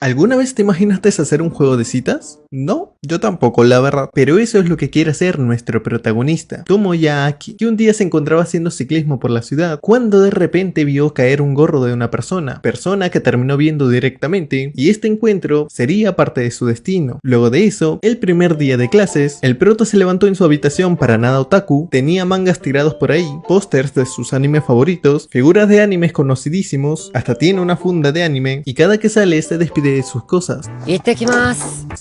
¿Alguna vez te imaginaste hacer un juego de citas? No, yo tampoco, la verdad. Pero eso es lo que quiere hacer nuestro protagonista, Tomoya Aki, que un día se encontraba haciendo ciclismo por la ciudad cuando de repente vio caer un gorro de una persona que terminó viendo directamente, y este encuentro sería parte de su destino. Luego de eso, el primer día de clases, el prota se levantó en su habitación para nada otaku, tenía mangas tirados por ahí, pósters de sus animes favoritos, figuras de animes conocidísimos, hasta tiene una funda de anime, y cada que sale se despide de sus cosas.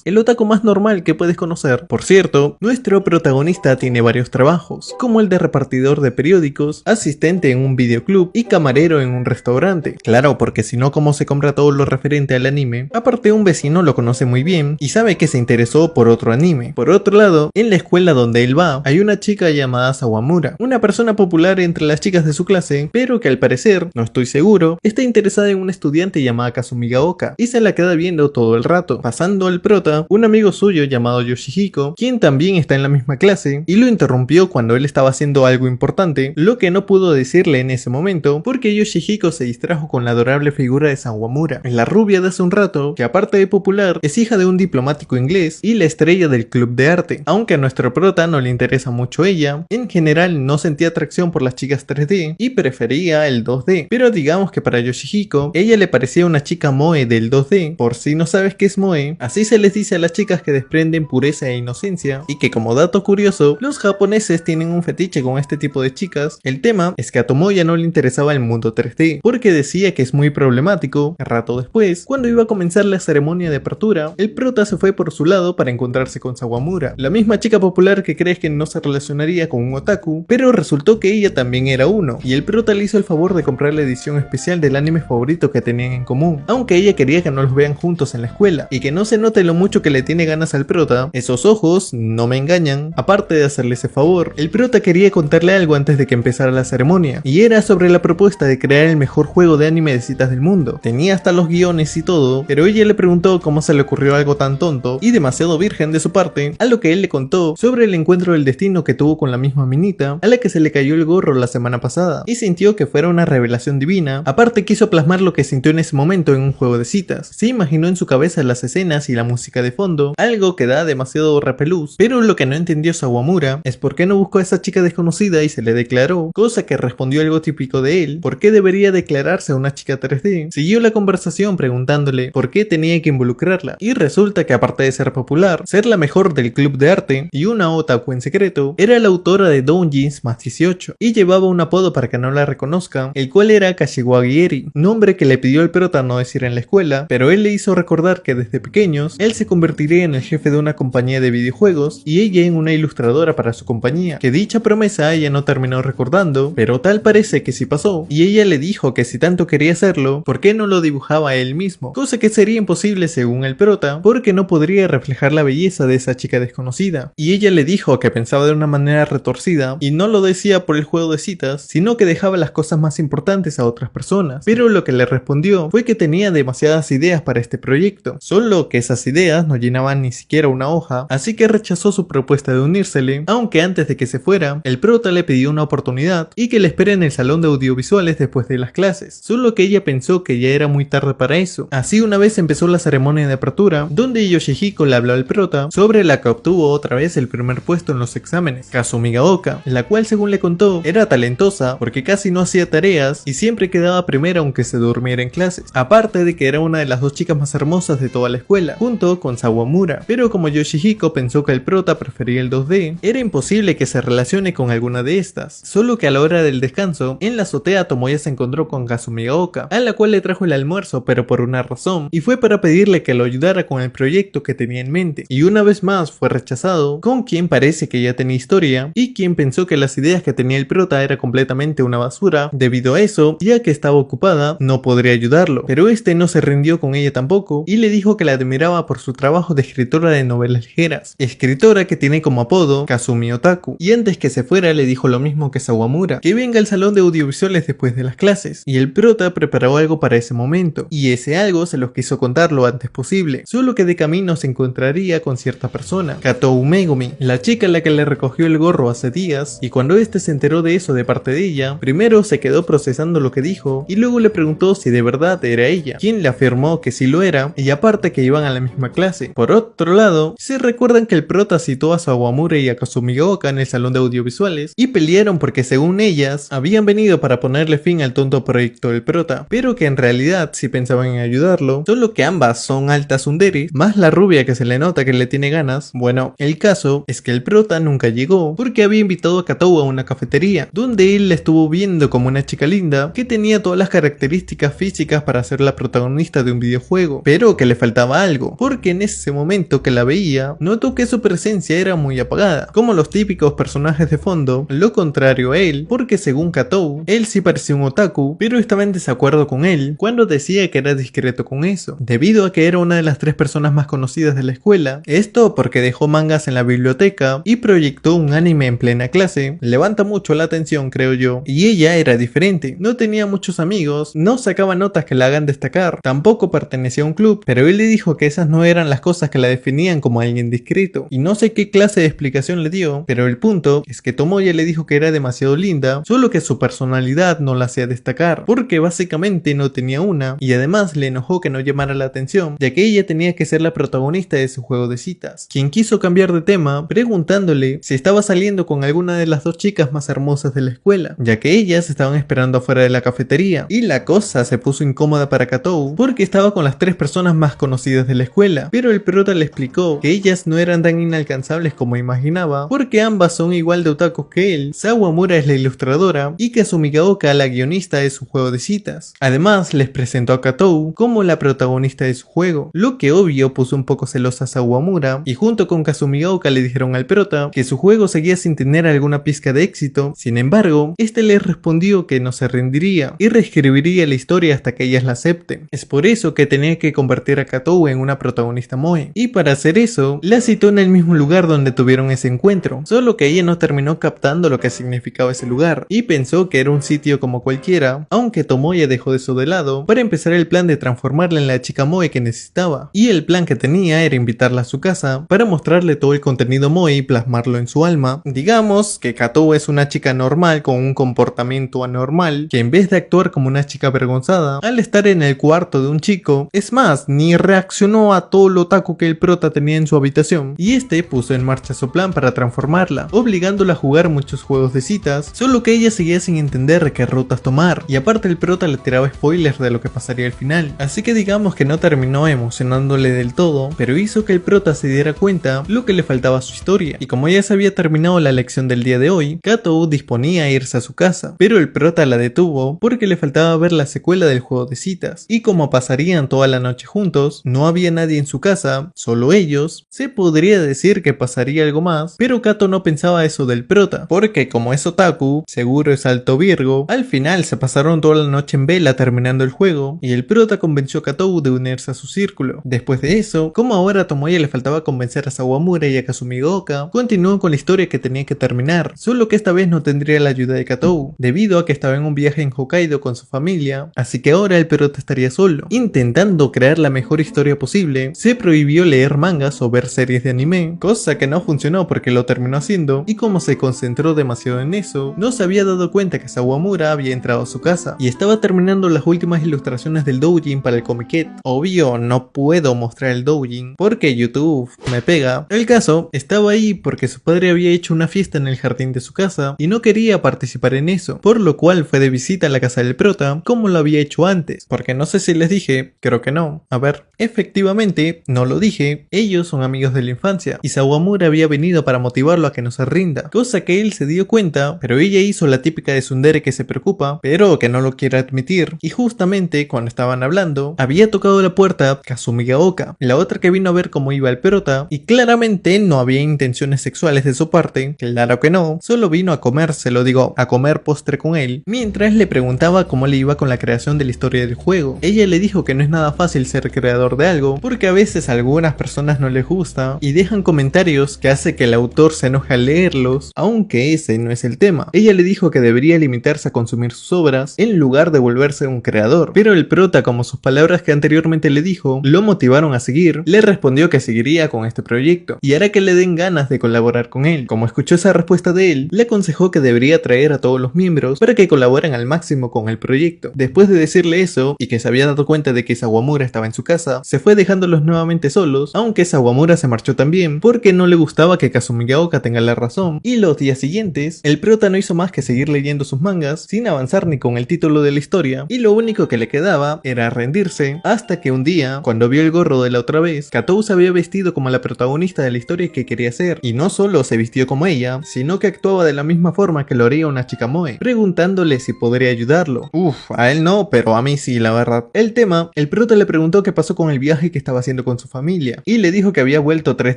El otaku más normal que puedes conocer. Por cierto, nuestro protagonista tiene varios trabajos, como el de repartidor de periódicos, asistente en un videoclub y camarero en un restaurante. Claro, porque si no, ¿cómo se compra todo lo referente al anime? Aparte, un vecino lo conoce muy bien y sabe que se interesó por otro anime. Por otro lado, en la escuela donde él va, hay una chica llamada Sawamura, una persona popular entre las chicas de su clase, pero que al parecer, no estoy seguro, está interesada en una estudiante llamada Kazumi Gaoka y se la queda viendo todo el rato. Pasando al prota, un amigo suyo llamado Yoshihiko, quien también está en la misma clase, y lo interrumpió cuando él estaba haciendo algo importante, lo que no pudo decirle en ese momento porque Yoshihiko se distrajo con la adorable figura de Sawamura, la rubia de hace un rato, que aparte de popular, es hija de un diplomático inglés y la estrella del club de arte. Aunque a nuestro prota no le interesa mucho ella, en general no sentía atracción por las chicas 3D y prefería el 2D, pero digamos que para Yoshihiko, ella le parecía una chica moe del 2D. Por si no sabes qué es moe, así se les dice a las chicas que desprenden pureza e inocencia, y que como dato curioso, los japoneses tienen un fetiche con este tipo de chicas. El tema es que a Tomoya no le interesaba el mundo 3D, porque decía que es muy problemático. Rato después, cuando iba a comenzar la ceremonia de apertura, el prota se fue por su lado para encontrarse con Sawamura, la misma chica popular que crees que no se relacionaría con un otaku, pero resultó que ella también era uno, y el prota le hizo el favor de comprar la edición especial del anime favorito que tenían en común, aunque ella quería que no los vean juntos en la escuela, y que no se note lo mucho que le tiene ganas al prota. Esos ojos no me engañan. Aparte de hacerle ese favor, el prota quería contarle algo antes de que empezara la ceremonia, y era sobre la propuesta de crear el mejor juego de anime de citas del mundo. Tenía hasta los guiones y todo, pero ella le preguntó cómo se le ocurrió algo tan tonto y demasiado virgen de su parte, a lo que él le contó sobre el encuentro del destino que tuvo con la misma minita a la que se le cayó el gorro la semana pasada, y sintió que fuera una revelación divina. Aparte, quiso plasmar lo que sintió en ese momento en un juego de citas. Se imaginó en su cabeza las escenas y la música de fondo, algo que da demasiado repelús, pero lo que no entendió Sawamura es por qué no buscó a esa chica desconocida y se le declaró, cosa que respondió algo típico de él: ¿por qué debería declararse a una chica 3D? Siguió la conversación preguntándole por qué tenía que involucrarla, y resulta que aparte de ser popular, ser la mejor del club de arte y una otaku en secreto, era la autora de Doujins más 18 y llevaba un apodo para que no la reconozcan, el cual era Kashiwagi-eri, nombre que le pidió el prota no decir en la escuela, pero él le hizo recordar que desde pequeños él se convertiría en el jefe de una compañía de videojuegos y ella en una ilustradora para su compañía, que dicha promesa ella no terminó recordando, pero tal parece que sí pasó, y ella le dijo que si tanto quería hacerlo, ¿por qué no lo dibujaba él mismo? Cosa que sería imposible según el prota, porque no podría reflejar la belleza de esa chica desconocida, y ella le dijo que pensaba de una manera retorcida y no lo decía por el juego de citas, sino que dejaba las cosas más importantes a otras personas, pero lo que le respondió fue que tenía demasiadas ideas para este proyecto, solo que esas ideas no llenaban ni siquiera una hoja, así que rechazó su propuesta de unírsele, aunque antes de que se fuera, el prota le pidió una oportunidad y que le espere en el salón de audiovisuales después de las clases, solo que ella pensó que ya era muy tarde para eso. Así, una vez empezó la ceremonia de apertura, donde Yoshihiko le habló al prota sobre la que obtuvo otra vez el primer puesto en los exámenes, Kazumi Gaoka, la cual, según le contó, era talentosa porque casi no hacía tareas y siempre quedaba primera aunque se durmiera en clases, aparte de que era una de las dos chicas más hermosas de toda la escuela, junto con Sawamura. Pero como Yoshihiko pensó que el prota prefería el 2D, era imposible que se relacione con alguna de estas, solo que a la hora del descanso, en la azotea Tomoya se encontró con Kazumi Gaoka, a la cual le trajo el almuerzo pero por una razón, y fue para pedirle que lo ayudara con el proyecto que tenía en mente, y una vez más fue rechazado, con quien parece que ya tenía historia, y quien pensó que las ideas que tenía el prota era completamente una basura. Debido a eso, ya que estaba ocupada, no podría ayudarlo, pero este no se rindió con ella tampoco, y le dijo que la admiraba por su trabajo de escritora de novelas ligeras, escritora que tiene como apodo Kazumi Otaku, y antes que se fuera le dijo lo mismo que Sawamura, que venga al salón de audiovisuales después de las clases, y el prota preparó algo para ese momento, y ese algo se los quiso contar lo antes posible, solo que de camino se encontraría con cierta persona, Katou Megumi, la chica a la que le recogió el gorro hace días, y cuando este se enteró de eso de parte de ella, primero se quedó procesando lo que dijo, y luego le preguntó si de verdad era ella, quien le afirmó que que sí lo era, y aparte que iban a la misma clase. Por otro lado, se recuerdan que el prota citó a Sawamura y a Kazumigaoka en el salón de audiovisuales y pelearon porque según ellas habían venido para ponerle fin al tonto proyecto del prota, pero que en realidad sí pensaban en ayudarlo, solo que ambas son altas tsunderes, más la rubia que se le nota que le tiene ganas. Bueno, el caso es que el prota nunca llegó porque había invitado a Katou a una cafetería, donde él la estuvo viendo como una chica linda que tenía todas las características físicas para ser la protagonista de un videojuego, pero que le faltaba algo, porque en ese momento que la veía, notó que su presencia era muy apagada, como los típicos personajes de fondo, lo contrario a él, porque según Katou, él sí parecía un otaku, pero estaba en desacuerdo con él cuando decía que era discreto con eso, debido a que era una de las 3 personas más conocidas de la escuela. Esto porque dejó mangas en la biblioteca y proyectó un anime en plena clase. Levanta mucho la atención, creo yo. Y ella era diferente, no tenía muchos amigos, no sacaba notas que la hagan destacar, tampoco pertenecía a un club, pero él le dijo que esas no eran las cosas que la definían como alguien discreto, y no sé qué clase de explicación le dio, pero el punto es que Tomoya le dijo que era demasiado linda, solo que su personalidad no la hacía destacar, porque básicamente no tenía una, y además le enojó que no llamara la atención, ya que ella tenía que ser la protagonista de su juego de citas, quien quiso cambiar de tema preguntándole si estaba saliendo con alguna de las 2 chicas más hermosas de la escuela, ya que ellas estaban esperando afuera de la cafetería, y la cosa se puso incómoda para Katou porque estaba con las 3 personas más conocidas de la escuela, pero el prota le explicó que ellas no eran tan inalcanzables como imaginaba, porque ambas son igual de otakus que él. Sawamura es la ilustradora y Kazumigaoka la guionista de su juego de citas. Además les presentó a Katou como la protagonista de su juego, lo que obvio puso un poco celosa a Sawamura, y junto con Kazumigaoka le dijeron al prota que su juego seguía sin tener alguna pizca de éxito. Sin embargo, este le respondió que no se rendiría y reescribiría la historia hasta que ellas la acepten. Es por eso que tenía que convertir a Katou en una protagonista moe, y para hacer eso la citó en el mismo lugar donde tuvieron ese encuentro, solo que ella no terminó captando lo que significaba ese lugar y pensó que era un sitio como cualquiera, aunque Tomoya dejó eso de lado para empezar el plan de transformarla en la chica moe que necesitaba, y el plan que tenía era invitarla a su casa para mostrarle todo el contenido moe y plasmarlo en su alma. Digamos que Katou es una chica normal con un comportamiento anormal, que en vez de actuar como una chica avergonzada al estar en el cuarto de un chico, es más, ni reaccionó a todo lo otaku que el prota tenía en su habitación, y este puso en marcha su plan para transformarla, obligándola a jugar muchos juegos de citas, solo que ella seguía sin entender qué rutas tomar, y aparte el prota le tiraba spoilers de lo que pasaría al final, así que digamos que no terminó emocionándole del todo, pero hizo que el prota se diera cuenta lo que le faltaba a su historia, y como ya se había terminado la lección del día de hoy, Katou disponía a irse a su casa, pero el prota la detuvo porque le faltaba ver la secuela del juego de citas, y como pasarían toda la noche juntos, no había nadie en su casa, solo ellos, se podría decir que pasaría algo más, pero Kato no pensaba eso del prota, porque como es otaku, seguro es alto virgo, al final se pasaron toda la noche en vela terminando el juego, y el prota convenció a Katou de unirse a su círculo. Después de eso, como ahora a Tomoya le faltaba convencer a Sawamura y a Kazumigaoka, continuó con la historia que tenía que terminar, solo que esta vez no tendría la ayuda de Katou, debido a que estaba en un viaje en Hokkaido con su familia, así que ahora el prota estaría solo. Intentando crear la mejor historia posible, se prohibió leer mangas o ver series de anime, cosa que no funcionó porque lo terminó haciendo, y como se concentró demasiado en eso, no se había dado cuenta que Sawamura había entrado a su casa, y estaba terminando las últimas ilustraciones del doujin para el comiquet. Obvio, no puedo mostrar el doujin, porque YouTube me pega. El caso, estaba ahí porque su padre había hecho una fiesta en el jardín de su casa, y no quería participar en eso, por lo cual fue de visita a la casa del prota, como lo había hecho antes, porque no sé si les dije, creo que no. A ver, efectivamente, no lo dije, ellos son amigos de la infancia, y Sawamura había venido para motivarlo a que no se rinda, cosa que él se dio cuenta, pero ella hizo la típica de tsundere que se preocupa, pero que no lo quiere admitir, y justamente cuando estaban hablando, había tocado la puerta Kazumigaoka, la otra que vino a ver cómo iba el prota, y claramente no había intenciones sexuales de su parte, claro que no, solo vino a comer, se lo digo, a comer postre con él, mientras le preguntaba cómo le iba con la creación de la historia del juego. Ella le dijo que no es nada fácil ser creador de algo, porque a veces a algunas personas no les gusta, y dejan comentarios que hace que el autor se enoje al leerlos, aunque ese no es el tema. Ella le dijo que debería limitarse a consumir sus obras, en lugar de volverse un creador, pero el prota, como sus palabras que anteriormente le dijo, lo motivaron a seguir, le respondió que seguiría con este proyecto, y hará que le den ganas de colaborar con él. Como escuchó esa respuesta de él, le aconsejó que debería traer a todos los miembros para que colaboren al máximo con el proyecto. Después de decirle eso, y que se había dado cuenta de que Sawamura estaba en su casa, se fue dejándolos nuevamente solos, aunque Sawamura se marchó también porque no le gustaba que Kazumigaoka tenga la razón, y los días siguientes, el prota no hizo más que seguir leyendo sus mangas sin avanzar ni con el título de la historia, y lo único que le quedaba era rendirse, hasta que un día, cuando vio el gorro de la otra vez, Katou se había vestido como la protagonista de la historia que quería ser, y no solo se vistió como ella, sino que actuaba de la misma forma que lo haría una chica moe, preguntándole si podría ayudarlo. A él no, pero a mí sí, la verdad. El prota le preguntó qué pasó con el viaje que estaba haciendo con su familia, y le dijo que había vuelto 3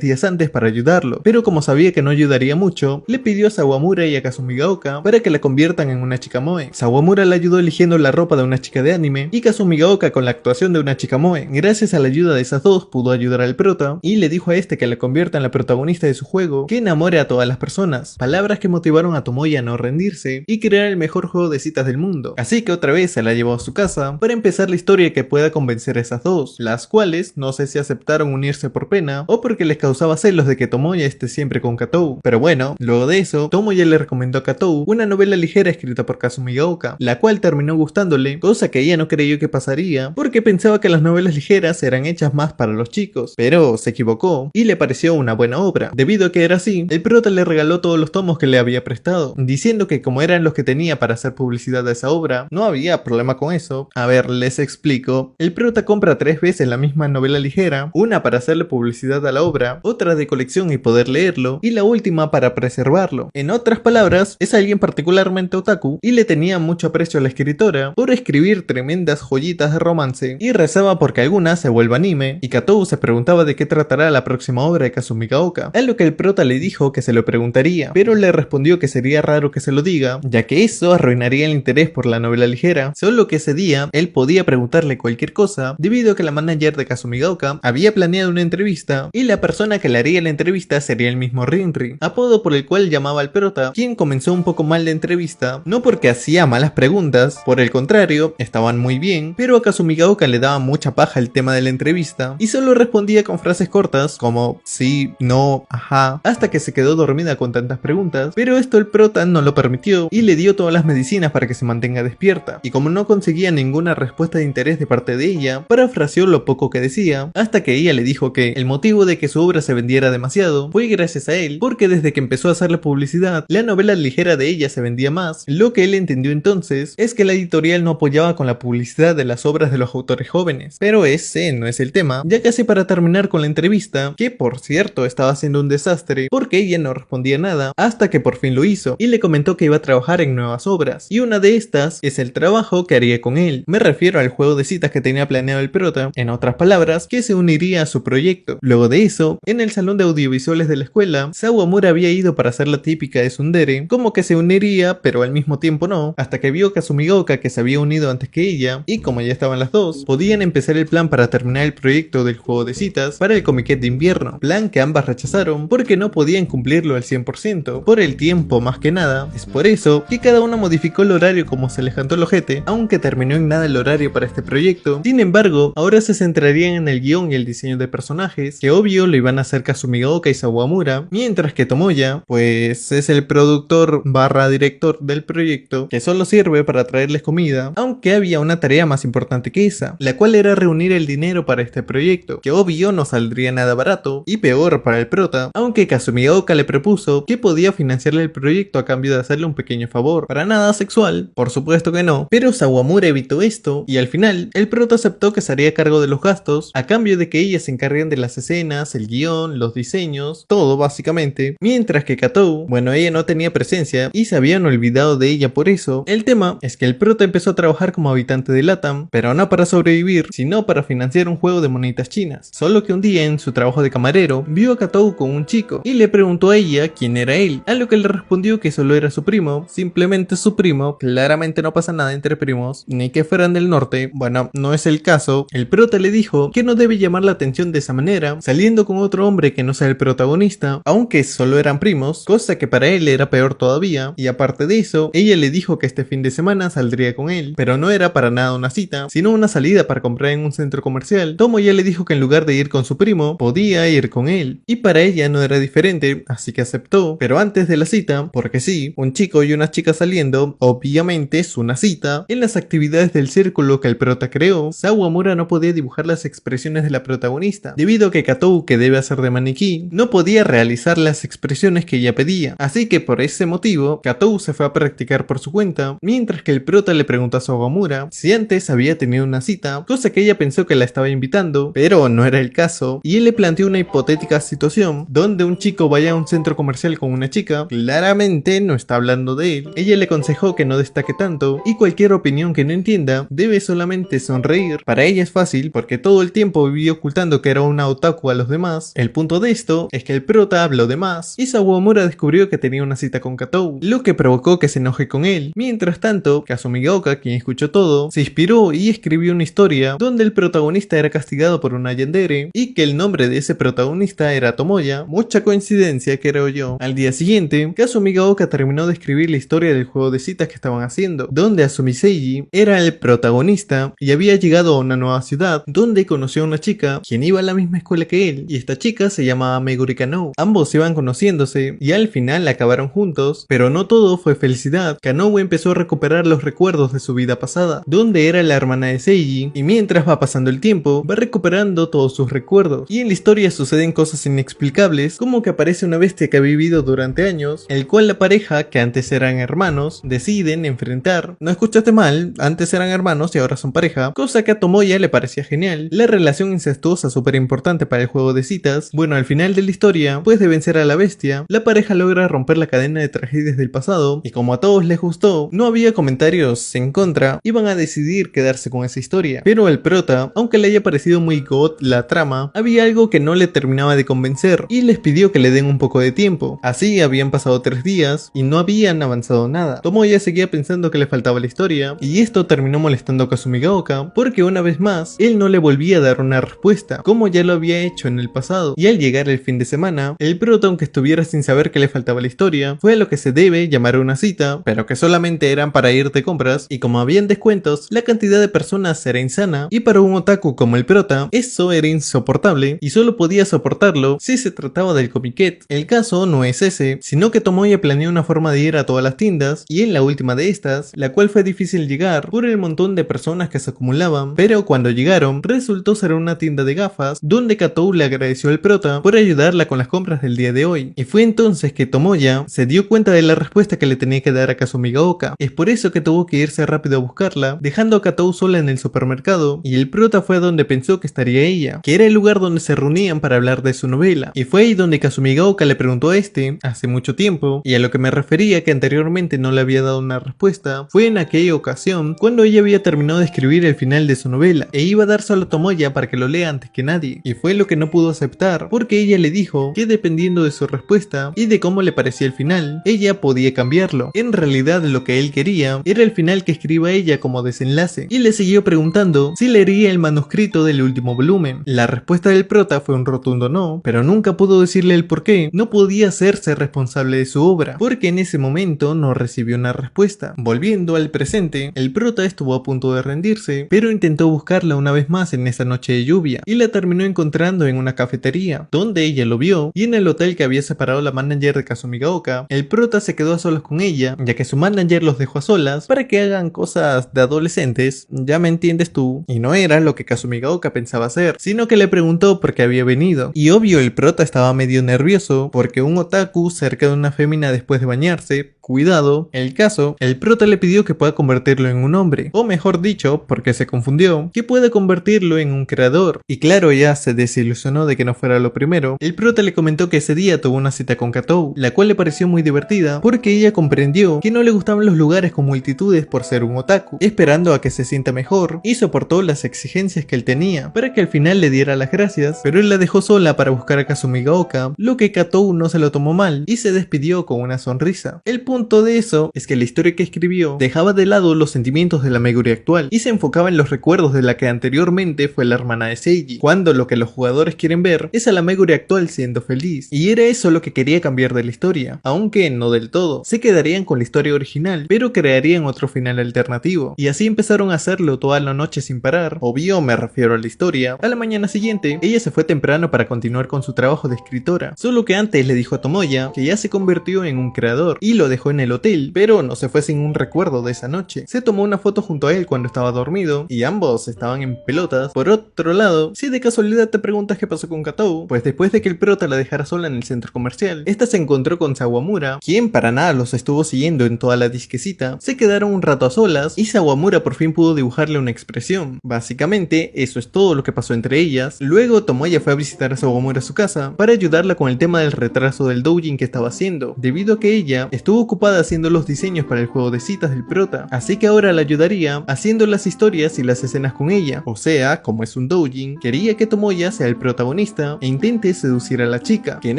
días antes para ayudarlo, pero como sabía que no ayudaría mucho, le pidió a Sawamura y a Kazumigaoka para que la conviertan en una chica moe. Sawamura le ayudó eligiendo la ropa de una chica de anime, y Kazumigaoka con la actuación de una chica moe. Gracias a la ayuda de esas dos pudo ayudar al prota, y le dijo a este que la convierta en la protagonista de su juego, que enamore a todas las personas. Palabras que motivaron a Tomoya a no rendirse y crear el mejor juego de citas del mundo. Así que otra vez se la llevó a su casa para empezar la historia que pueda convencer a esas dos, las cuales no sé si aceptaron unirse por pena o porque les causaba celos de que Tomoya esté siempre con Katou. Pero bueno, luego de eso, Tomoya le recomendó a Katou una novela ligera escrita por Kazumigaoka, la cual terminó gustándole, cosa que ella no creyó que pasaría porque pensaba que las novelas ligeras eran hechas más para los chicos, pero se equivocó y le pareció una buena obra. Debido a que era así, el prota le regaló todos los tomos que le había prestado, diciendo que como eran los que tenía para hacer publicidad de esa obra, no había problema con eso. A ver, les explico. El prota compra 3 veces la misma novela ligera, una para hacerle publicidad a la obra, otra de colección y poder leerlo, y la última para preservarlo. En otras palabras, es alguien particularmente otaku y le tenía mucho aprecio a la escritora por escribir tremendas joyitas de romance, y rezaba porque alguna se vuelva anime, y Katou se preguntaba de qué tratará la próxima obra de Kazumigaoka, a lo que el prota le dijo que se lo preguntaría, pero le respondió que sería raro que se lo diga, ya que eso arruinaría el interés por la novela ligera, solo que ese día él podía preguntarle cualquier cosa debido a que la manager de Kazumigaoka había planeado una entrevista y la persona que le haría la entrevista sería el mismo Rinri, apodo por el cual llamaba al prota, quien comenzó un poco mal la entrevista, no porque hacía malas preguntas, por el contrario, estaban muy bien, pero a Kazumigaoka le daba mucha paja el tema de la entrevista y solo respondía con frases cortas como sí, no, ajá, hasta que se quedó dormida con tantas preguntas, pero esto el prota no lo permitió y le dio todas las medicinas para que se mantenga despierta, y como no conseguía ninguna respuesta de interés de parte de ella, parafraseó lo poco que decía, hasta que ella le dijo que el motivo de que su obra se vendiera demasiado fue gracias a él, porque desde que empezó a hacerle publicidad, la novela ligera de ella se vendía más. Lo que él entendió entonces es que la editorial no apoyaba con la publicidad de las obras de los autores jóvenes, pero ese no es el tema, ya casi para terminar con la entrevista, que por cierto estaba siendo un desastre, porque ella no respondía nada, hasta que por fin lo hizo, y le comentó que iba a trabajar en nuevas obras, y una de estas es el trabajo que haría con él. Me refiero al juego de citas que tenía planeado el prota, en otras palabras, que se uniría a su proyecto. Luego de eso, en el salón de audiovisuales de la escuela, Sawamura había ido para hacer la típica de tsundere, como que se uniría, pero al mismo tiempo no, hasta que vio a Kazumigaoka que se había unido antes que ella, y como ya estaban las dos, podían empezar el plan para terminar el proyecto del juego de citas para el Comiket de invierno, plan que ambas rechazaron porque no podían cumplirlo al 100%, por el tiempo más que nada. Es por eso que cada una modificó el horario como se les cantó el ojete, aunque terminó en nada el horario para este proyecto. Sin embargo, ahora se centrarían en el guión y el diseño de personajes, que obvio lo iban a hacer Kazumigaoka y Sawamura, mientras que Tomoya, pues es el productor barra director del proyecto, que solo sirve para traerles comida, aunque había una tarea más importante que esa, la cual era reunir el dinero para este proyecto, que obvio no saldría nada barato, y peor para el prota, aunque Kazumigaoka le propuso que podía financiarle el proyecto a cambio de hacerle un pequeño favor. Para nada sexual, por supuesto que no, pero Sawamura evitó esto, y al final, el prota aceptó que se haría cargo de los gastos, a cambio de que ellas se encarguen de las escenas, el guión, los diseños, todo básicamente, mientras que Katou, bueno, ella no tenía presencia, y se habían olvidado de ella por eso. El tema es que el prota empezó a trabajar como habitante de LATAM, pero no para sobrevivir, sino para financiar un juego de moneditas chinas. Solo que un día en su trabajo de camarero, vio a Katou con un chico, y le preguntó a ella quién era él, a lo que le respondió que solo era su primo, simplemente su primo, claramente no pasa nada entre primos, ni que fueran del norte, bueno, no es el caso. El prota le dijo que no debe llamar la atención de esa manera, saliendo con otro hombre que no sea el protagonista, aunque solo eran primos, cosa que para él era peor todavía, y aparte de eso, ella le dijo que este fin de semana saldría con él, pero no era para nada una cita, sino una salida para comprar en un centro comercial. Tomoya le dijo que en lugar de ir con su primo, podía ir con él, y para ella no era diferente, así que aceptó, pero antes de la cita, porque sí, un chico y una chica saliendo, obviamente es una cita. En las actividades del círculo que el prota creó, Sawamura no podía dibujar las expresiones de la protagonista, debido a que Katou, que debe hacer de maniquí, no podía realizar las expresiones que ella pedía. Así que por ese motivo, Katou se fue a practicar por su cuenta, mientras que el prota le preguntó a Sawamura si antes había tenido una cita, cosa que ella pensó que la estaba invitando, pero no era el caso, y él le planteó una hipotética situación donde un chico vaya a un centro comercial con una chica, claramente no está hablando de él. Ella le aconsejó que no destaque tanto y cualquier opinión que no entienda debe solamente sonreír. Para ella es fácil porque todo el tiempo vivió ocultando que era una otaku a los demás. El punto de esto es que el prota habló de más y Sawamura descubrió que tenía una cita con Katou, lo que provocó que se enoje con él. Mientras tanto, Kasumigaoka, quien escuchó todo, se inspiró y escribió una historia donde el protagonista era castigado por una yandere y que el nombre de ese protagonista era Tomoya. Mucha coincidencia, creo yo. Al día siguiente, Kasumigaoka terminó de escribir la historia del juego de citas que estaban haciendo, donde Asumi Seiji era el protagonista y había llegado a una nueva ciudad donde conoció a una chica quien iba a la misma escuela que él, y esta chica se llamaba Meguri Kanou. Ambos iban conociéndose y al final acabaron juntos, pero no todo fue felicidad. Kanou empezó a recuperar los recuerdos de su vida pasada, donde era la hermana de Seiji, y mientras va pasando el tiempo, va recuperando todos sus recuerdos, y en la historia suceden cosas inexplicables, como que aparece una bestia que ha vivido durante años, el cual la pareja, que antes eran hermanos, deciden enfrentar. No escuchaste mal, antes eran hermanos y ahora son pareja, cosa que a Tomoya le parecía genial. La relación incestuosa súper importante para el juego de citas. Bueno, al final de la historia, después de vencer a la bestia, la pareja logra romper la cadena de tragedias del pasado, y como a todos les gustó, no había comentarios en contra, iban a decidir quedarse con esa historia. Pero al prota, aunque le haya parecido muy god la trama, había algo que no le terminaba de convencer, y les pidió que le den un poco de tiempo. Así habían pasado 3 días, y no habían avanzado nada. Tomoya seguía pensando que le faltaba la historia, y esto terminó molestando a Kasumigaoka, porque una vez más, él no le volvía a dar una respuesta, como ya lo había hecho en el pasado. Y al llegar el fin de semana, el prota, aunque estuviera sin saber que le faltaba la historia, fue a lo que se debe llamar una cita, pero que solamente eran para ir de compras, y como habían descuentos, la cantidad de personas era insana, y para un otaku como el prota, eso era insoportable, y solo podía soportarlo si se trataba del comiquet. El caso no es ese, sino que Tomoya planeó una forma de ir a todas las tiendas, y en la última de estas, la cual fue difícil llegar por el montón de personas que se acumulaban, pero cuando llegaron, resultó ser una tienda de gafas, donde Katou le agradeció al prota por ayudarla con las compras del día de hoy, y fue entonces que Tomoya se dio cuenta de la respuesta que le tenía que dar a Kasumigaoka. Es por eso que tuvo que irse rápido a buscarla, dejando a Katou sola en el supermercado, y el prota fue a donde pensó que estaría ella, que era el lugar donde se reunían para hablar de su novela, y fue ahí donde Kasumigaoka le preguntó a este, hace mucho tiempo, y a lo que me refería que anteriormente no le había dado una respuesta, fue en aquella ocasión cuando ella había terminado de escribir el final de su novela, e iba a dárselo a Tomoya para que lo lea antes que nadie, y fue lo que no pudo aceptar, porque ella le dijo que dependiendo de su respuesta y de cómo le parecía el final, ella podía cambiarlo. En realidad lo que él quería era el final que escriba ella como desenlace, y le siguió preguntando si leería el manuscrito del último volumen. La respuesta del prota fue un rotundo no, pero nunca pudo decirle el por qué. No podía hacerse responsable de su obra, porque en ese momento no recibió una respuesta. Volviendo al presente, el prota estuvo a punto de rendirse, pero intentó buscarla una vez más en esa noche de lluvia, y la terminó encontrando en una cafetería, donde ella lo vio, y en el hotel que había separado la manager de Kasumigaoka, el prota se quedó a solas con ella, ya que su manager los dejó a solas para que hagan cosas de adolescentes, ya me entiendes tú, y no era lo que Kasumigaoka pensaba hacer, sino que le preguntó por qué había venido, y obvio el prota estaba medio nervioso, porque un otaku cerca de una fémina después de bañarse, cuidado. El caso, el prota le pidió que pueda convertirlo en un hombre, o mejor dicho, porque se confundió, que puede convertirlo en un creador, y claro, ya se desilusionó de que no fuera lo primero. El prota le comentó que ese día tuvo una cita con Katou, la cual le pareció muy divertida, porque ella comprendió que no le gustaban los lugares con multitudes por ser un otaku, esperando a que se sienta mejor, y soportó las exigencias que él tenía, para que al final le diera las gracias, pero él la dejó sola para buscar a Kasumigaoka, lo que Katou no se lo tomó mal, y se despidió con una sonrisa. El punto de eso es que la historia que escribió dejaba de lado los sentimientos de la Meguri actual, y se enfocaba en los recuerdos de la que anteriormente fue la hermana de Seiji, cuando lo que los jugadores quieren ver es a la Meguri actual siendo feliz, y era eso lo que quería cambiar de la historia, aunque no del todo. Se quedarían con la historia original, pero crearían otro final alternativo, y así empezaron a hacerlo toda la noche sin parar. Obvio, me refiero a la historia. A la mañana siguiente, ella se fue temprano para continuar con su trabajo de escritora, solo que antes le dijo a Tomoya que ya se convirtió en un creador, y lo dejó en el hotel, pero no se fue sin un recuerdo de esa noche. Se tomó una foto junto a él cuando estaba dormido, y ambos estaban en pelotas. Por otro lado, si de casualidad te preguntas qué pasó con Katou, pues después de que el prota la dejara sola en el centro comercial, esta se encontró con Sawamura, quien para nada los estuvo siguiendo en toda la disquecita. Se quedaron un rato a solas y Sawamura por fin pudo dibujarle una expresión. Básicamente, eso es todo lo que pasó entre ellas. Luego Tomoya fue a visitar a Sawamura a su casa para ayudarla con el tema del retraso del doujin que estaba haciendo, debido a que ella estuvo ocupada haciendo los diseños para el juego de citas del prota, así que ahora la ayudaría haciendo las historias y las escenas con ella. O sea, como es un doujin, quería que Tomoya sea el protagonista e intente seducir a la chica, que en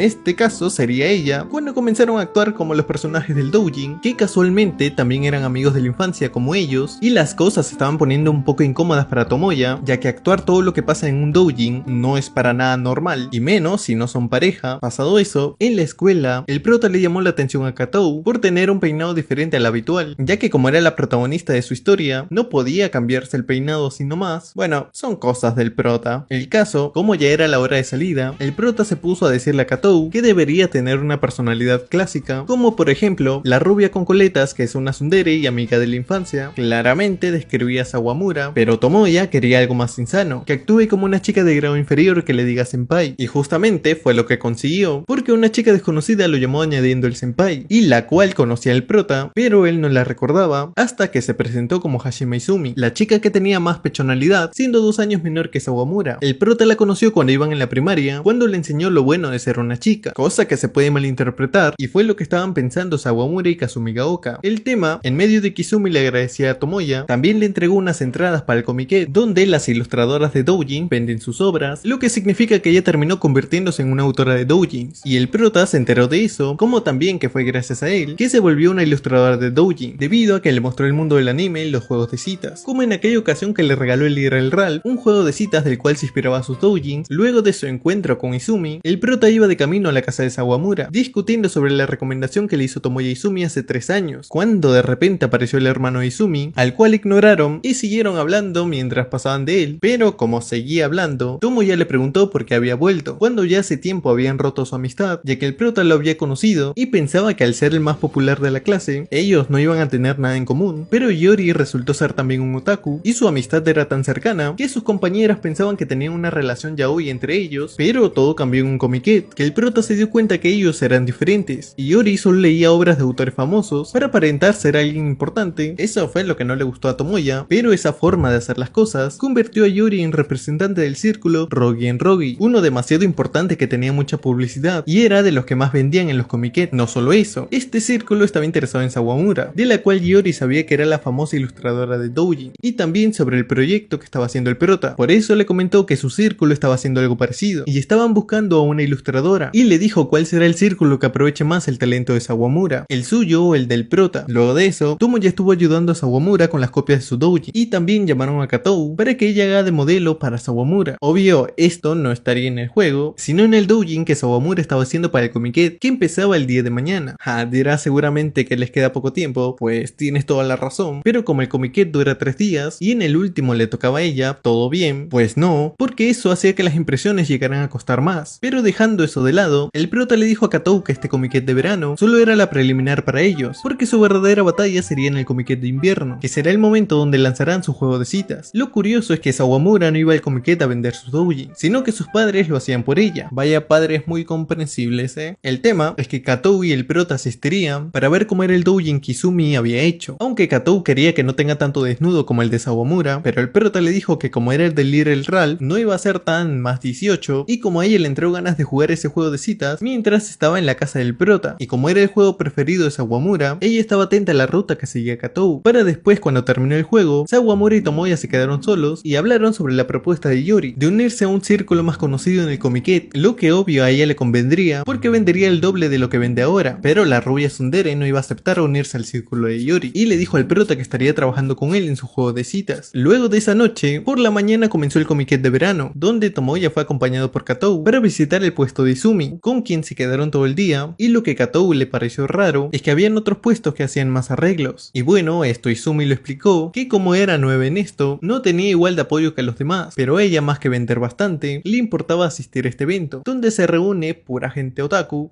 este caso sería ella, cuando comenzaron a actuar como los personajes del doujin, que casualmente también eran amigos de la infancia como ellos, y las cosas se estaban poniendo un poco incómodas para Tomoya, ya que actuar todo lo que pasa en un doujin no es para nada normal, y menos si no son pareja. Pasado eso, en la escuela, el prota le llamó la atención a Katou por tener un peinado diferente al habitual, ya que como era la protagonista de su historia, no podía cambiarse el peinado así nomás. Bueno, son cosas del prota. El caso, como ya era la hora de salida, el prota se puso a decirle a Katou que debería tener una personalidad clásica, como por ejemplo, la rubia con coletas que es una tsundere y amiga de la infancia. Claramente describía a Sawamura, pero Tomoya quería algo más insano, que actúe como una chica de grado inferior que le diga senpai, y justamente fue lo que consiguió, porque una chica desconocida lo llamó añadiendo el senpai, y la cual conocía al prota, pero él no la recordaba, hasta que se presentó como Hashima Izumi, la chica que tenía más personalidad, siendo 2 años menor que Sawamura. El prota la conoció cuando iban en la primaria, cuando le enseñó lo bueno de ser una chica, cosa que se puede malinterpretar, y fue lo que estaban pensando Sawamura y Kazumi Gaoka. El tema, en medio de que Izumi le agradecía a Tomoya, también le entregó unas entradas para el comiquet, donde las ilustradoras de doujin venden sus obras, lo que significa que ella terminó convirtiéndose en una autora de doujins, y el prota se enteró de eso, como también que fue gracias a él que se volvió una ilustradora de doujin, debido a que le mostró el mundo del anime y los juegos de citas, como en aquella ocasión que le regaló el Literal Ral, un juego de citas del cual se inspiraba a sus doujins. Luego de su encuentro con Izumi, el prota iba de camino a la casa de Sawamura, discutiendo sobre la recomendación que le hizo Tomoya Izumi hace 3 años, cuando de repente apareció el hermano de Izumi, al cual ignoraron y siguieron hablando mientras pasaban de él, pero como seguía hablando, Tomoya le preguntó por qué había vuelto, cuando ya hace tiempo habían roto su amistad, ya que el prota lo había conocido y pensaba que al ser el más popular de la clase, ellos no iban a tener nada en común, pero Yori resultó ser también un otaku, y su amistad era tan cercana que sus compañeras pensaban que tenían una relación yaoi entre ellos, pero todo cambió en un comiquet, que el prota se dio cuenta que ellos eran diferentes, y Yori solo leía obras de autores famosos para aparentar ser alguien importante. Eso fue lo que no le gustó a Tomoya, pero esa forma de hacer las cosas convirtió a Yori en representante del círculo Rogi en Rogi, uno demasiado importante que tenía mucha publicidad, y era de los que más vendían en los comiquet. No solo eso, este círculo estaba interesado en Sawamura, de la cual Yori sabía que era la famosa ilustradora de doujin, y también sobre el proyecto que estaba haciendo el prota. Por eso le comentó que su círculo estaba haciendo algo parecido, y estaban buscando a una ilustradora, y le dijo cuál será el círculo que aproveche más el talento de Sawamura, el suyo o el del prota. Luego de eso, Tomoya estuvo ayudando a Sawamura con las copias de su doujin, y también llamaron a Katou para que ella haga de modelo para Sawamura. Obvio, esto no estaría en el juego, sino en el doujin que Sawamura estaba haciendo para el comiquet, que empezaba el día de mañana. Dirá seguramente que les queda poco tiempo, pues tienes toda la razón, pero como el comiquet dura 3 días, y en el último le tocaba a ella, todo bien, pues no, porque eso hacía que las impresiones llegaran a costar más. Pero dejando eso de lado, el prota le dijo a Katou que este comiquet de verano solo era la preliminar para ellos, porque su verdadera batalla sería en el comiquet de invierno, que será el momento donde lanzarán su juego de citas. Lo curioso es que Sawamura no iba al comiquet a vender sus doujin, sino que sus padres lo hacían por ella. Vaya padres muy comprensibles, El tema es que Katou y el prota asistirían para ver cómo era el doujin que Izumi había hecho, aunque Katou quería que no tenga tanto desnudo como el de Sawamura, pero el prota le dijo que como era el del Literal Ral, no iba a ser tan más 18, y como a ella le entró ganas de jugar ese juego de citas mientras estaba en la casa del prota, y como era el juego preferido de Sawamura, ella estaba atenta a la ruta que seguía Katou, para después cuando terminó el juego, Sawamura y Tomoya se quedaron solos y hablaron sobre la propuesta de Yori, de unirse a un círculo más conocido en el comiquet, lo que obvio a ella le convendría, porque vendería el doble de lo que vende ahora, pero la rubia tsundere no iba a aceptar unirse al círculo de Yori, y le dijo al prota que estaría trabajando con él en su juego de citas. Luego de esa noche, por la mañana comenzó el comiquet de verano, donde Tomoya fue acompañado por Katou para visitar el puesto de Izumi, con quien se quedaron todo el día, y lo que a Katou le pareció raro es que habían otros puestos que hacían más arreglos. Y bueno, esto Izumi lo explicó, que como era nueva en esto, no tenía igual de apoyo que los demás, pero a ella más que vender bastante, le importaba asistir a este evento, donde se reúne pura gente otaku.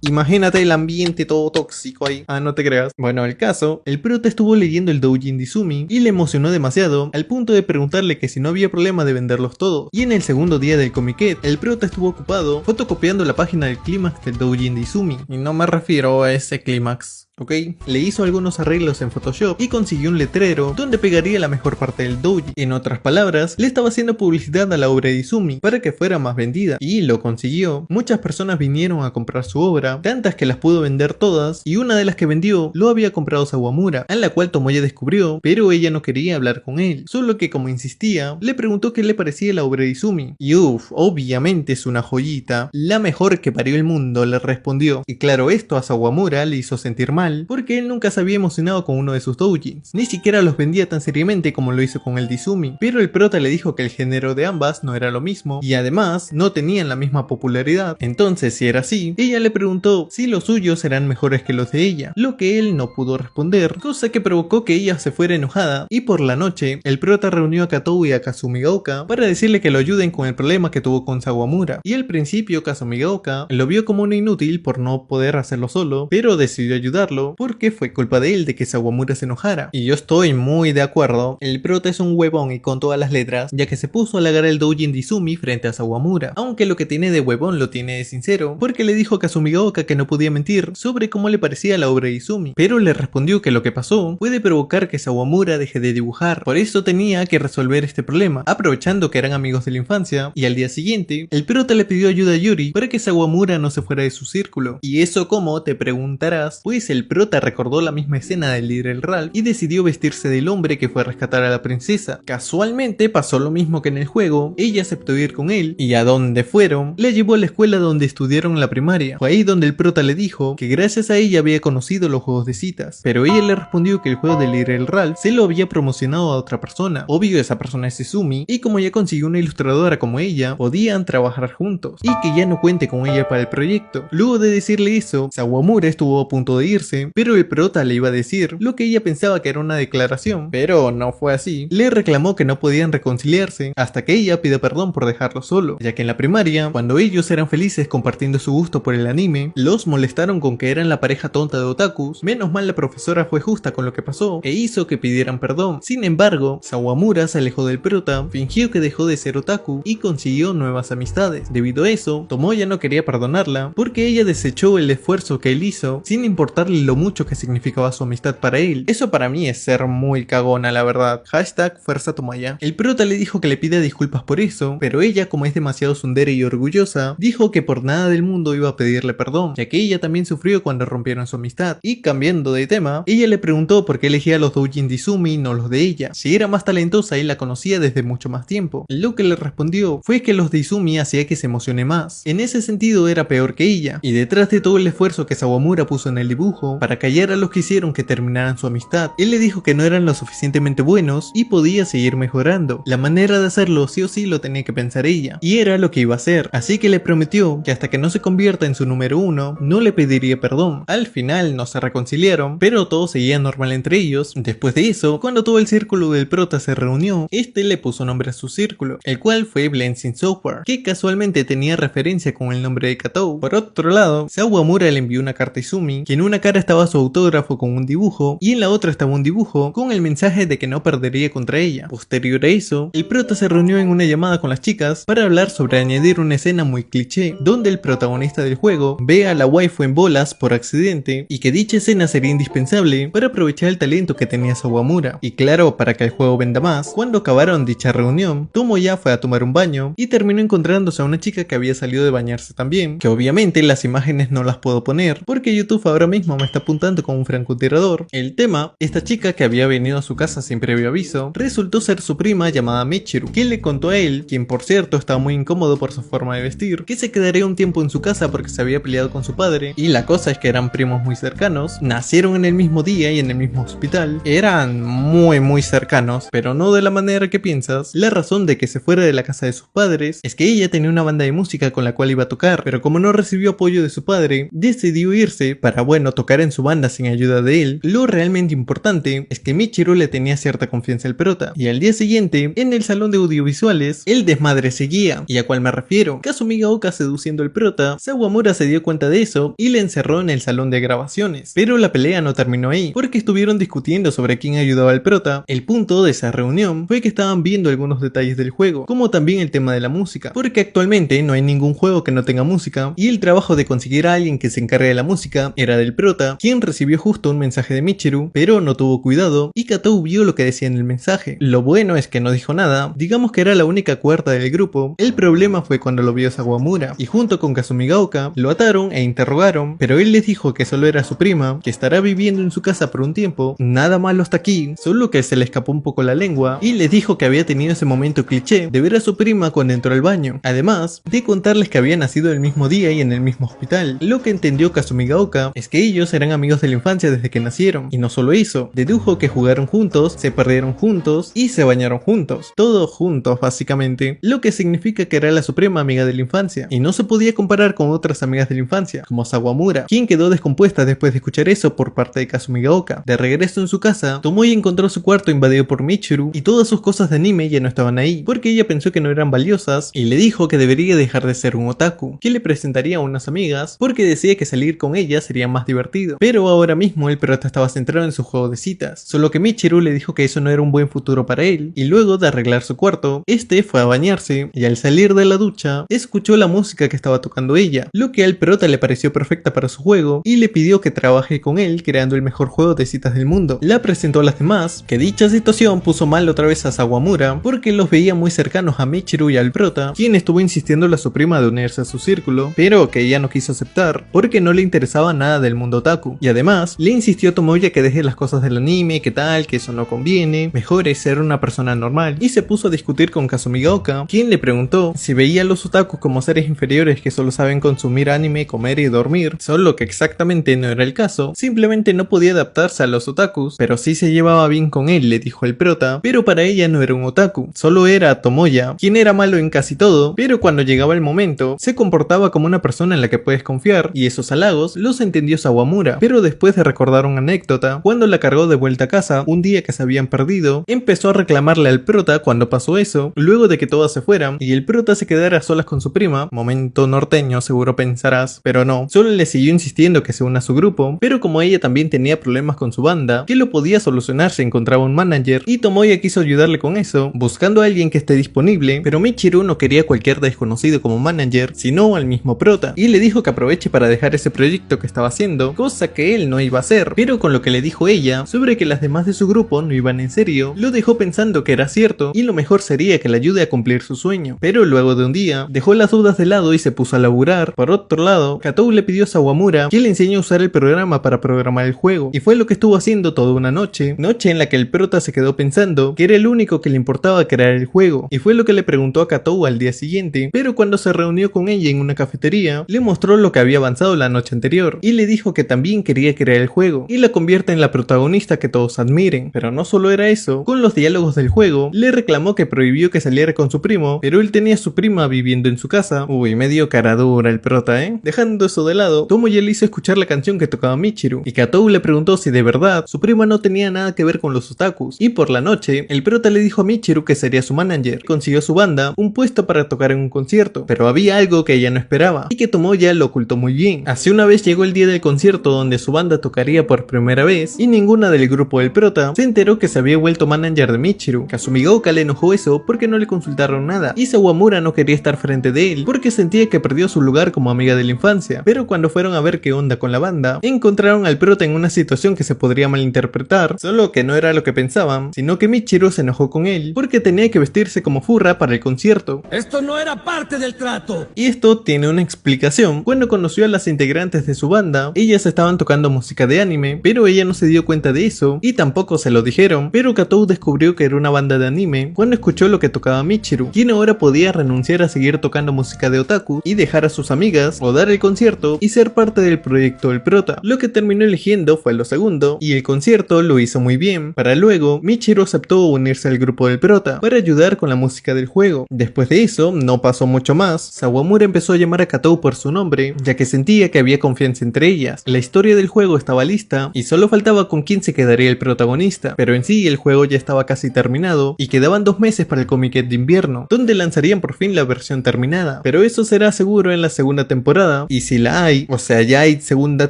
Imagínate el ambiente todo tóxico ahí. No te creas. Bueno, el caso, el prota estuvo leyendo el doujin de Izumi y le emocionó demasiado demasiado al punto de preguntarle que si no había problema de venderlos todos. Y en el segundo día del Comiket, el prota estuvo ocupado fotocopiando la página del clímax del doujin de Izumi. Y no me refiero a ese clímax. ¿Ok? Le hizo algunos arreglos en Photoshop y consiguió un letrero donde pegaría la mejor parte del doujin. En otras palabras, le estaba haciendo publicidad a la obra de Izumi para que fuera más vendida. Y lo consiguió. Muchas personas vinieron a comprar su obra, tantas que las pudo vender todas, y una de las que vendió lo había comprado Sawamura, a la cual Tomoya descubrió, pero ella no quería hablar con él. Solo que como insistía, le preguntó qué le parecía la obra de Izumi. Y obviamente es una joyita, la mejor que parió el mundo, le respondió. Y claro, esto a Sawamura le hizo sentir mal, porque él nunca se había emocionado con uno de sus doujins, ni siquiera los vendía tan seriamente como lo hizo con el de Izumi, pero el prota le dijo que el género de ambas no era lo mismo, y además no tenían la misma popularidad. Entonces, si era así, ella le preguntó si los suyos eran mejores que los de ella, lo que él no pudo responder, cosa que provocó que ella se fuera enojada, y por la noche, el prota reunió a Katou y a Kasumigaoka para decirle que lo ayuden con el problema que tuvo con Sawamura, y al principio Kasumigaoka lo vio como un inútil por no poder hacerlo solo, pero decidió ayudarlo porque fue culpa de él de que Sawamura se enojara. Y yo estoy muy de acuerdo, el prota es un huevón y con todas las letras, ya que se puso a halagar el doujin de Izumi frente a Sawamura, aunque lo que tiene de huevón lo tiene de sincero, porque le dijo a Kasumigaoka que no podía mentir sobre cómo le parecía la obra de Izumi, pero le respondió que lo que pasó puede provocar que Sawamura deje de dibujar, por eso tenía que resolver este problema, aprovechando que eran amigos de la infancia, y al día siguiente, el prota le pidió ayuda a Yuri para que Sawamura no se fuera de su círculo. Y eso, como te preguntarás, pues el prota recordó la misma escena del líder Ralph y decidió vestirse del hombre que fue a rescatar a la princesa. Casualmente pasó lo mismo que en el juego, ella aceptó ir con él, y a donde fueron, le llevó a la escuela donde estudiaron la primaria. Fue ahí donde el prota le dijo que gracias a ella había conocido los juegos de citas, pero ella le respondió que el juego del líder Ralph se lo había promocionado a otra persona. Obvio, esa persona es Izumi, y como ya consiguió una ilustradora como ella, podían trabajar juntos, y que ya no cuente con ella para el proyecto. Luego de decirle eso, Sawamura estuvo a punto de irse, pero el prota le iba a decir lo que ella pensaba que era una declaración, pero no fue así. Le reclamó que no podían reconciliarse hasta que ella pida perdón por dejarlo solo, ya que en la primaria, cuando ellos eran felices compartiendo su gusto por el anime, los molestaron con que eran la pareja tonta de otakus. Menos mal la profesora fue justa con lo que pasó e hizo que pidieran perdón. Sin embargo, Sawamura se alejó del prota, fingió que dejó de ser otaku y consiguió nuevas amistades. Debido a eso, Tomoya no quería perdonarla porque ella desechó el esfuerzo que él hizo sin importarle lo mucho que significaba su amistad para él. Eso para mí es ser muy cagona, la verdad. Hashtag fuerza Tomoya. El prota le dijo que le pida disculpas por eso, pero ella, como es demasiado tsundere y orgullosa, dijo que por nada del mundo iba a pedirle perdón, ya que ella también sufrió cuando rompieron su amistad. Y cambiando de tema, ella le preguntó por qué elegía los doujin de Izumi y no los de ella, si era más talentosa y la conocía desde mucho más tiempo. Lo que le respondió fue que los de Izumi hacía que se emocione más. En ese sentido era peor que ella, y detrás de todo el esfuerzo que Sawamura puso en el dibujo para callar a los que hicieron que terminaran su amistad, él le dijo que no eran lo suficientemente buenos y podía seguir mejorando. La manera de hacerlo sí o sí lo tenía que pensar ella, y era lo que iba a hacer, así que le prometió que hasta que no se convierta en su número uno, no le pediría perdón. Al final no se reconciliaron, pero todo seguía normal entre ellos. Después de eso, cuando todo el círculo del prota se reunió, este le puso nombre a su círculo, el cual fue Blensing Software, que casualmente tenía referencia con el nombre de Katou. Por otro lado, Sawamura le envió una carta a Izumi, que en una cara estaba su autógrafo con un dibujo, y en la otra estaba un dibujo con el mensaje de que no perdería contra ella. Posterior a eso, el prota se reunió en una llamada con las chicas para hablar sobre añadir una escena muy cliché, donde el protagonista del juego ve a la waifu en bolas por accidente, y que dicha escena sería indispensable para aprovechar el talento que tenía Sawamura. Y claro, para que el juego venda más, cuando acabaron dicha reunión, Tomoya fue a tomar un baño y terminó encontrándose a una chica que había salido de bañarse también, que obviamente las imágenes no las puedo poner porque YouTube ahora mismo me está apuntando con un francotirador. El tema, esta chica que había venido a su casa sin previo aviso, resultó ser su prima llamada Michiru, que le contó a él, quien por cierto estaba muy incómodo por su forma de vestir, que se quedaría un tiempo en su casa porque se había peleado con su padre, y la cosa es que eran primos muy cercanos, nacieron en el mismo día y en el mismo hospital, eran muy cercanos, pero no de la manera que piensas. La razón de que se fuera de la casa de sus padres es que ella tenía una banda de música con la cual iba a tocar, pero como no recibió apoyo de su padre, decidió irse para, bueno, tocar en su banda sin ayuda de él, lo realmente importante es que Michiru le tenía cierta confianza al prota, y al día siguiente, en el salón de audiovisuales, el desmadre seguía. ¿Y a cuál me refiero? Kasumigaoka seduciendo al prota, Sawamura se dio cuenta de eso y le encerró en el salón de grabaciones. Pero la pelea no terminó ahí, porque estuvieron discutiendo sobre quién ayudaba al prota. El punto de esa reunión fue que estaban viendo algunos detalles del juego, como también el tema de la música, porque actualmente no hay ningún juego que no tenga música, y el trabajo de conseguir a alguien que se encargue de la música era del prota, quien recibió justo un mensaje de Michiru, pero no tuvo cuidado, y Katou vio lo que decía en el mensaje. Lo bueno es que no dijo nada, digamos que era la única cuerda del grupo. El problema fue cuando lo vio Sawamura, y junto con Kasumigaoka, lo ataron e interrogaron, pero él les dijo que solo era su prima, que estará viviendo en su casa por un tiempo, nada malo hasta aquí, solo que se le escapó un poco la lengua, y les dijo que había tenido ese momento cliché de ver a su prima cuando entró al baño, además de contarles que había nacido el mismo día y en el mismo hospital. Lo que entendió Kasumigaoka es que ellos eran amigos de la infancia desde que nacieron, y no solo eso, dedujo que jugaron juntos, se perdieron juntos y se bañaron juntos, todos juntos básicamente, lo que significa que era la suprema amiga de la infancia, y no se podía comparar con otras amigas de la infancia, como Sawamura, quien quedó descompuesta después de escuchar eso por parte de Kasumigaoka. De regreso en su casa, Tomoe encontró su cuarto invadido por Michiru y todas sus cosas de anime ya no estaban ahí, porque ella pensó que no eran valiosas y le dijo que debería dejar de ser un otaku, que le presentaría a unas amigas porque decía que salir con ellas sería más divertido. Pero ahora mismo el prota estaba centrado en su juego de citas, solo que Michiru le dijo que eso no era un buen futuro para él, y luego de arreglar su cuarto, este fue a bañarse y al salir de la ducha, escuchó la música que estaba tocando ella, lo que al prota le pareció perfecta para su juego y le pidió que trabaje con él creando el mejor juego de citas del mundo. La presentó a las demás, que dicha situación puso mal otra vez a Sawamura porque los veía muy cercanos a Michiru y al prota, quien estuvo insistiendo a su prima de unirse a su círculo, pero que ella no quiso aceptar porque no le interesaba nada del mundo otaku, y además le insistió a Tomoya que deje las cosas del anime, que tal, que eso no conviene, mejor es ser una persona normal, y se puso a discutir con Kasumigaoka, quien le preguntó si veía a los otakus como seres inferiores que solo saben consumir anime, comer y dormir, solo que exactamente no era el caso, simplemente no podía adaptarse a los otakus, pero sí se llevaba bien con él, le dijo el prota, pero para ella no era un otaku, solo era Tomoya, quien era malo en casi todo, pero cuando llegaba el momento, se comportaba como una persona en la que puedes confiar, y esos halagos los entendió Sawamura, pero después de recordar una anécdota, cuando la cargó de vuelta a casa, un día que se habían perdido, empezó a reclamarle al prota cuando pasó eso, luego de que todas se fueran, y el prota se quedara a solas con su prima, momento norteño seguro pensarás, pero no, solo le siguió insistiendo que se una a su grupo, pero como ella también tenía problemas con su banda, que lo podía solucionar si encontraba un manager, y Tomoya quiso ayudarle con eso, buscando a alguien que esté disponible, pero Michiru no quería a cualquier desconocido como manager, sino al mismo prota, y le dijo que aproveche para dejar ese proyecto que estaba haciendo, cosa que él no iba a hacer, pero con lo que le dijo ella, sobre que las demás de su grupo no iban en serio, lo dejó pensando que era cierto, y lo mejor sería que le ayude a cumplir su sueño, pero luego de un día, dejó las dudas de lado y se puso a laburar. Por otro lado, Katou le pidió a Sawamura que le enseñe a usar el programa para programar el juego, y fue lo que estuvo haciendo toda una noche en la que el prota se quedó pensando que era el único que le importaba crear el juego, y fue lo que le preguntó a Katou al día siguiente, pero cuando se reunió con ella en una cafetería, le mostró lo que había avanzado la noche anterior, y le dijo que también quería crear el juego, y la convierte en la protagonista que todos admiren. Pero no solo era eso, con los diálogos del juego, le reclamó que prohibió que saliera con su primo, pero él tenía a su prima viviendo en su casa. Uy, medio cara dura el prota, Dejando eso de lado, Tomoya le hizo escuchar la canción que tocaba Michiru, y Katou le preguntó si de verdad su prima no tenía nada que ver con los otakus, y por la noche, el prota le dijo a Michiru que sería su manager, consiguió su banda un puesto para tocar en un concierto, pero había algo que ella no esperaba, y que Tomoya lo ocultó muy bien. Así una vez llegó el día del concierto donde su banda tocaría por primera vez, y ninguna del grupo del prota se enteró que se había vuelto manager de Michiru. Kasumigaoka le enojó eso porque no le consultaron nada, y Sawamura no quería estar frente de él porque sentía que perdió su lugar como amiga de la infancia, pero cuando fueron a ver qué onda con la banda, encontraron al prota en una situación que se podría malinterpretar, solo que no era lo que pensaban, sino que Michiru se enojó con él porque tenía que vestirse como furra para el concierto. ¡Esto no era parte del trato! Y esto tiene una explicación. Cuando conoció a las integrantes de su banda, ellas estaban tocando música de anime, pero ella no se dio cuenta de eso, y tampoco se lo dijeron, pero Katou descubrió que era una banda de anime cuando escuchó lo que tocaba Michiru, quien ahora podía renunciar a seguir tocando música de otaku y dejar a sus amigas o dar el concierto y ser parte del proyecto del prota. Lo que terminó eligiendo fue lo segundo, y el concierto lo hizo muy bien. Para luego, Michiru aceptó unirse al grupo del prota para ayudar con la música del juego. Después de eso, no pasó mucho más. Sawamura empezó a llamar a Katou por su nombre, ya que sentía que había confianza entre ellas. La historia del juego estaba lista y solo faltaba con quién se quedaría el protagonista, pero en sí el juego ya estaba casi terminado y quedaban 2 meses para el Comiket de invierno, donde lanzarían por fin la versión terminada, pero eso será seguro en la segunda temporada, y si la hay, o sea ya hay segunda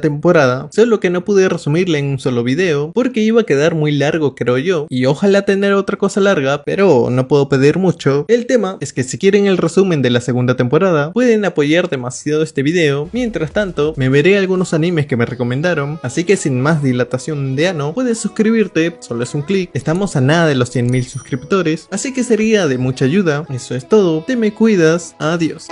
temporada, solo que no pude resumirla en un solo video porque iba a quedar muy largo creo yo, y ojalá tener otra cosa larga, pero no puedo pedir mucho. El tema es que si quieren el resumen de la segunda temporada, pueden apoyar demasiado este video. Mientras tanto, me veré algunos animes que me recomendaron, así que sin más dilatación de ano, puedes suscribirte, solo es un clic, estamos a nada de los 100.000 suscriptores, así que sería de mucha ayuda. Eso es todo, te me cuidas, adiós.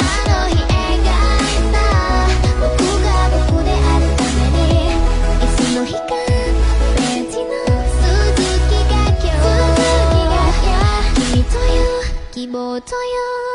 To you